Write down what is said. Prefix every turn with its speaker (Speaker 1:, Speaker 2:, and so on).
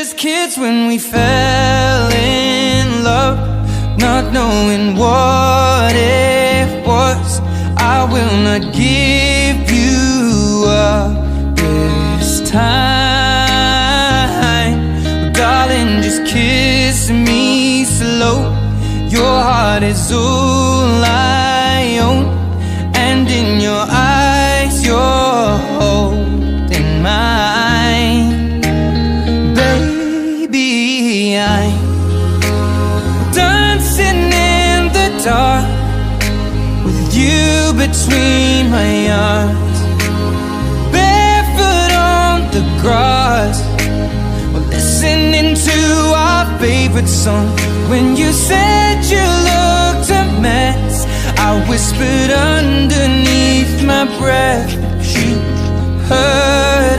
Speaker 1: As kids when we fell in love, not knowing what it was. I will not give you up this time. Oh, darling, just kiss me slow. Your heart is all I own, and in your eyes you're holding mine. Baby, I'm dancing in the dark with you between my arms, barefoot on the grass. We're listening to our favorite song. When you said you looked a mess, I whispered underneath my breath, she heard